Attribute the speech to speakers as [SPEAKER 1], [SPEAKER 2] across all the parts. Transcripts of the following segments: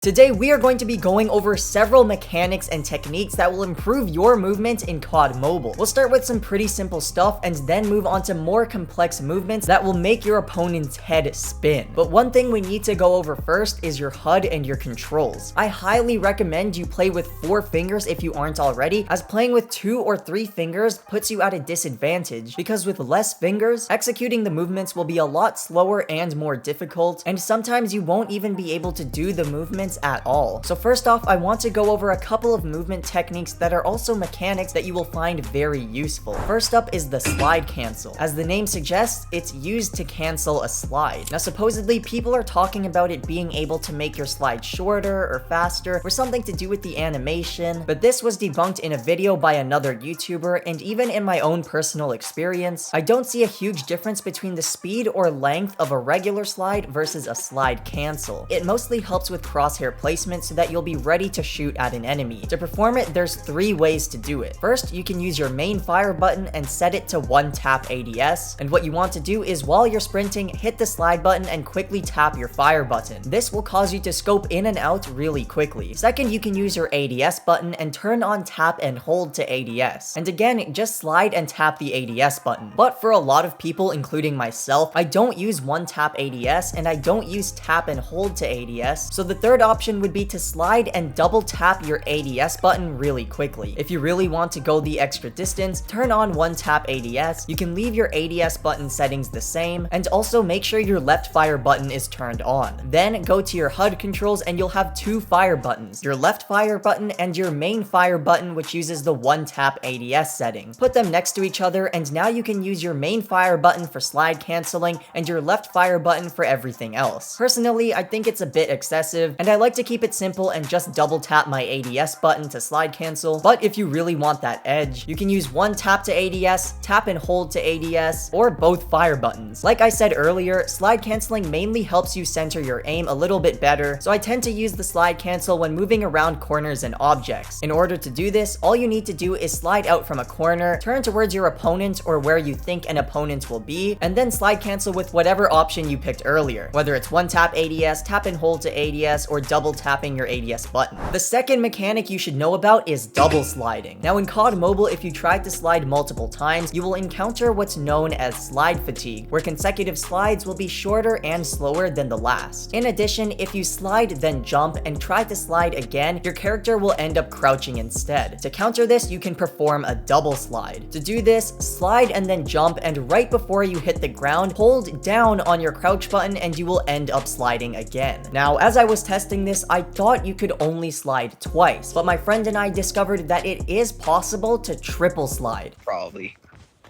[SPEAKER 1] Today, we are going to be going over several mechanics and techniques that will improve your movement in COD Mobile. We'll start with some pretty simple stuff and then move on to more complex movements that will make your opponent's head spin. But one thing we need to go over first is your HUD and your controls. I highly recommend you play with 4 fingers if you aren't already, as playing with 2 or 3 fingers puts you at a disadvantage, because with less fingers, executing the movements will be a lot slower and more difficult, and sometimes you won't even be able to do the movements at all. So first off, I want to go over a couple of movement techniques that are also mechanics that you will find very useful. First up is the slide cancel. As the name suggests, it's used to cancel a slide. Now supposedly people are talking about it being able to make your slide shorter or faster or something to do with the animation, but this was debunked in a video by another YouTuber, and even in my own personal experience, I don't see a huge difference between the speed or length of a regular slide versus a slide cancel. It mostly helps with crosshair placement so that you'll be ready to shoot at an enemy. To perform it, there's 3 ways to do it. First, you can use your main fire button and set it to 1-tap ADS, and what you want to do is while you're sprinting, hit the slide button and quickly tap your fire button. This will cause you to scope in and out really quickly. Second, you can use your ADS button and turn on tap and hold to ADS. And again, just slide and tap the ADS button. But for a lot of people, including myself, I don't use 1-tap ADS and I don't use tap and hold to ADS, so the third option would be to slide and double tap your ADS button really quickly. If you really want to go the extra distance, turn on 1-tap ADS. You can leave your ADS button settings the same, and also make sure your left fire button is turned on. Then go to your HUD controls and you'll have 2 fire buttons, your left fire button and your main fire button, which uses the 1-tap ADS setting. Put them next to each other, and now you can use your main fire button for slide canceling and your left fire button for everything else. Personally, I think it's a bit excessive, and I like to keep it simple and just double tap my ADS button to slide cancel. But if you really want that edge, you can use 1 tap to ADS, tap and hold to ADS, or both fire buttons. Like I said earlier, slide canceling mainly helps you center your aim a little bit better, so I tend to use the slide cancel when moving around corners and objects. In order to do this, all you need to do is slide out from a corner, turn towards your opponent or where you think an opponent will be, and then slide cancel with whatever option you picked earlier, whether it's 1-tap ADS, tap and hold to ADS, or double tapping your ADS button. The second mechanic you should know about is double sliding. Now in COD Mobile, if you try to slide multiple times, you will encounter what's known as slide fatigue, where consecutive slides will be shorter and slower than the last. In addition, if you slide then jump and try to slide again, your character will end up crouching instead. To counter this, you can perform a double slide. To do this, slide and then jump, and right before you hit the ground, hold down on your crouch button and you will end up sliding again. Now, as I was testing this, I thought you could only slide twice, but my friend and I discovered that it is possible to triple slide.
[SPEAKER 2] Probably.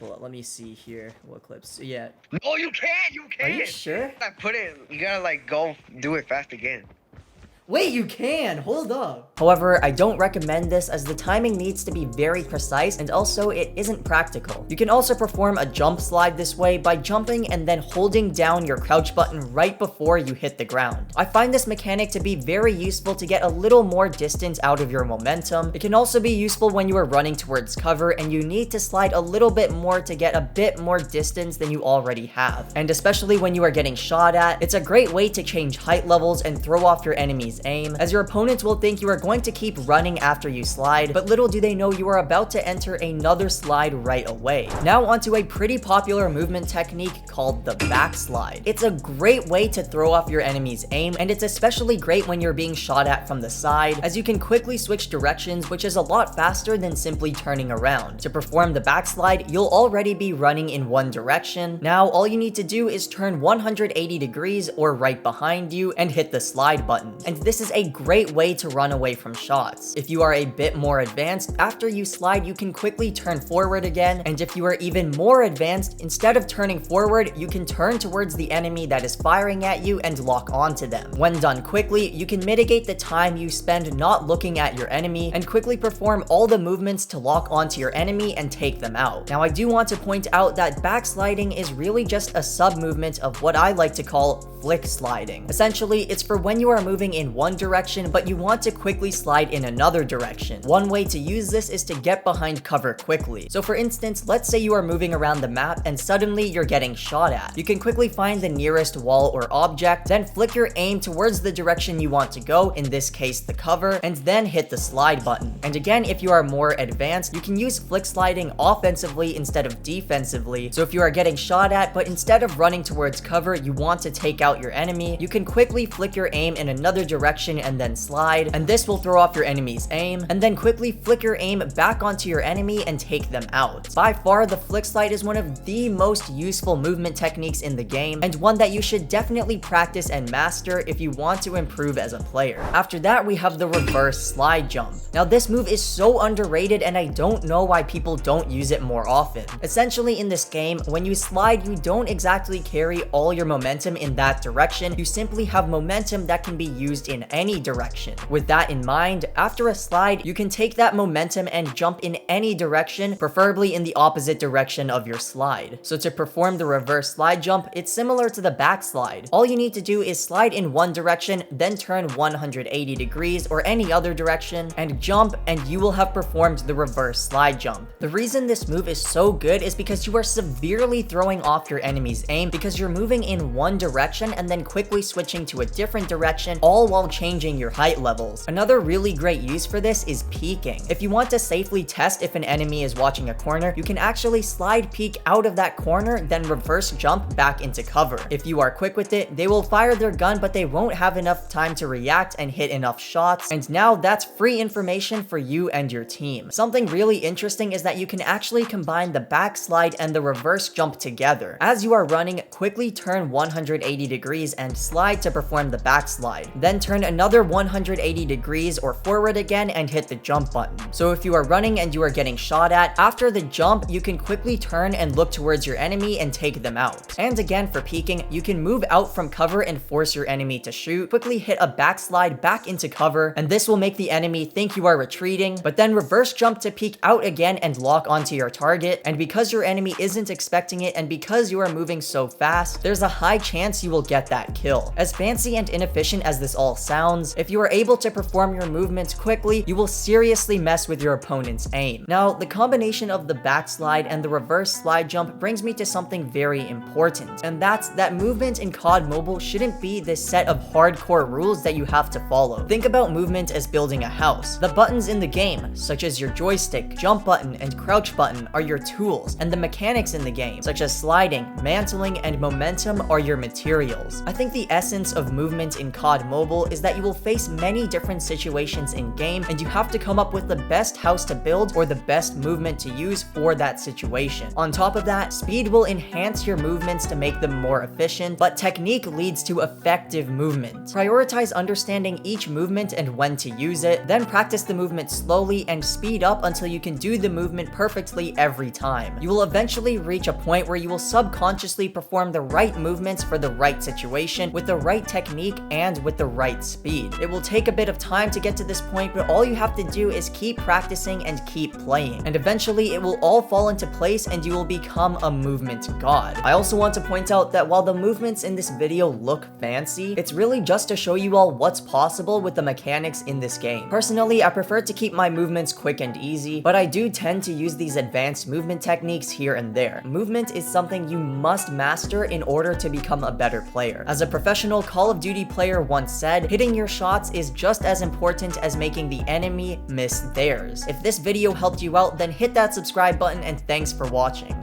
[SPEAKER 1] Well, let me see here what clips. Yeah.
[SPEAKER 2] No, you can't. You can't.
[SPEAKER 1] Are you sure?
[SPEAKER 2] I put it. You gotta like go do it fast again.
[SPEAKER 1] Wait, you can! Hold up! However, I don't recommend this as the timing needs to be very precise, and also it isn't practical. You can also perform a jump slide this way by jumping and then holding down your crouch button right before you hit the ground. I find this mechanic to be very useful to get a little more distance out of your momentum. It can also be useful when you are running towards cover and you need to slide a little bit more to get a bit more distance than you already have. And especially when you are getting shot at, it's a great way to change height levels and throw off your enemy's aim, as your opponents will think you are going to keep running after you slide, but little do they know you are about to enter another slide right away. Now onto a pretty popular movement technique called the backslide. It's a great way to throw off your enemy's aim, and it's especially great when you're being shot at from the side, as you can quickly switch directions, which is a lot faster than simply turning around. To perform the backslide, you'll already be running in one direction. Now all you need to do is turn 180 degrees or right behind you and hit the slide button. And this is a great way to run away from shots. If you are a bit more advanced, after you slide, you can quickly turn forward again, and if you are even more advanced, instead of turning forward, you can turn towards the enemy that is firing at you and lock onto them. When done quickly, you can mitigate the time you spend not looking at your enemy and quickly perform all the movements to lock onto your enemy and take them out. Now, I do want to point out that backsliding is really just a sub-movement of what I like to call flick sliding. Essentially, it's for when you are moving in in one direction, but you want to quickly slide in another direction. One way to use this is to get behind cover quickly. So for instance, let's say you are moving around the map and suddenly you're getting shot at. You can quickly find the nearest wall or object, then flick your aim towards the direction you want to go, in this case the cover, and then hit the slide button. And again, if you are more advanced, you can use flick sliding offensively instead of defensively. So if you are getting shot at, but instead of running towards cover, you want to take out your enemy, you can quickly flick your aim in another direction and then slide, and this will throw off your enemy's aim, and then quickly flick your aim back onto your enemy and take them out. By far, the flick slide is one of the most useful movement techniques in the game, and one that you should definitely practice and master if you want to improve as a player. After that, we have the reverse slide jump. Now this move is so underrated and I don't know why people don't use it more often. Essentially in this game, when you slide, you don't exactly carry all your momentum in that direction, you simply have momentum that can be used in any direction. With that in mind, after a slide, you can take that momentum and jump in any direction, preferably in the opposite direction of your slide. So to perform the reverse slide jump, it's similar to the back slide. All you need to do is slide in one direction, then turn 180 degrees or any other direction, and jump, and you will have performed the reverse slide jump. The reason this move is so good is because you are severely throwing off your enemy's aim, because you're moving in one direction and then quickly switching to a different direction, all while changing your height levels. Another really great use for this is peeking. If you want to safely test if an enemy is watching a corner, you can actually slide peek out of that corner, then reverse jump back into cover. If you are quick with it, they will fire their gun, but they won't have enough time to react and hit enough shots, and now that's free information for you and your team. Something really interesting is that you can actually combine the backslide and the reverse jump together. As you are running, quickly turn 180 degrees and slide to perform the backslide. Then turn another 180 degrees or forward again and hit the jump button. So if you are running and you are getting shot at, after the jump, you can quickly turn and look towards your enemy and take them out. And again, for peeking, you can move out from cover and force your enemy to shoot, quickly hit a backslide back into cover, and this will make the enemy think you are retreating, but then reverse jump to peek out again and lock onto your target. And because your enemy isn't expecting it, and because you are moving so fast, there's a high chance you will get that kill. As fancy and inefficient as this all sounds, if you are able to perform your movements quickly, you will seriously mess with your opponent's aim. Now, the combination of the backslide and the reverse slide jump brings me to something very important, and that's that movement in COD Mobile shouldn't be this set of hardcore rules that you have to follow. Think about movement as building a house. The buttons in the game, such as your joystick, jump button, and crouch button, are your tools, and the mechanics in the game, such as sliding, mantling, and momentum, are your materials. I think the essence of movement in COD Mobile is that you will face many different situations in game, and you have to come up with the best house to build or the best movement to use for that situation. On top of that, speed will enhance your movements to make them more efficient, but technique leads to effective movement. Prioritize understanding each movement and when to use it, then practice the movement slowly and speed up until you can do the movement perfectly every time. You will eventually reach a point where you will subconsciously perform the right movements for the right situation, with the right technique and with the right speed. It will take a bit of time to get to this point, but all you have to do is keep practicing and keep playing, and eventually it will all fall into place and you will become a movement god. I also want to point out that while the movements in this video look fancy, it's really just to show you all what's possible with the mechanics in this game. Personally, I prefer to keep my movements quick and easy, but I do tend to use these advanced movement techniques here and there. Movement is something you must master in order to become a better player. As a professional Call of Duty player once said, hitting your shots is just as important as making the enemy miss theirs. If this video helped you out, then hit that subscribe button, and thanks for watching.